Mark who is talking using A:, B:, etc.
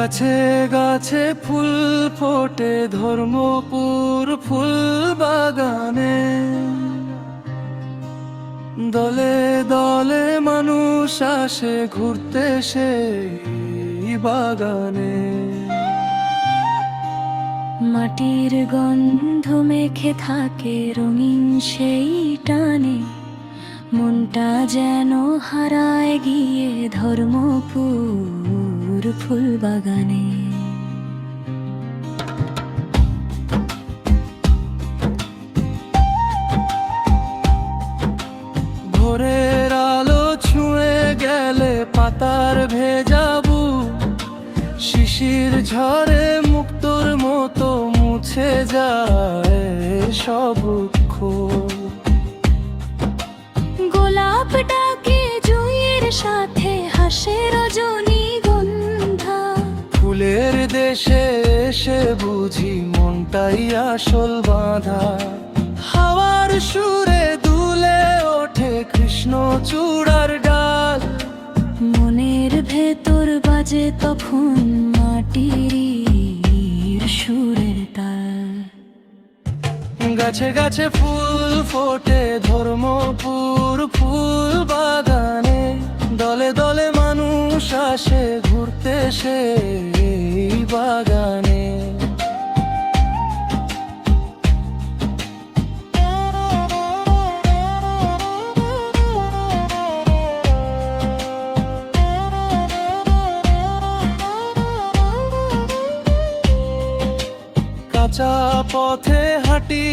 A: গাছে গাছে ফুল ফোটে ধর্মপুর ফুল বাগানে, দলে দলে মানুষ আসে ঘুরতে সেই বাগানে।
B: মাটির গন্ধ মেখে থাকে রঙিন সেই টানে, মনটা যেন হারায় গিয়ে ধর্মপুর ফুল বাগানে।
A: ভোরের আলো ছুঁয়ে গেলে পাতার ভেজাবু, শিশির ঝরে মুক্তোর মতো মুছে যায় সব দুঃখ।
B: গোলাপ ডাকে জুঁইয়ের সাথে হাসে রজনীগন্ধা,
A: ফুলের দেশে এসে বুঝি মনটাই আসল বাঁধা। হাওয়ার সুরে দুলে ওঠে কৃষ্ণচূড়ার ডাল,
B: মনের ভেতর বাজে তখন মাটির সুরের তাল।
A: গাছে গাছে ফুল ফোটে ধর্মপুর ফুল বাগানে, দলে দলে মানুষ আসে ঘুরতে সেই বাগানে। কাঁচা পথে হাঁটি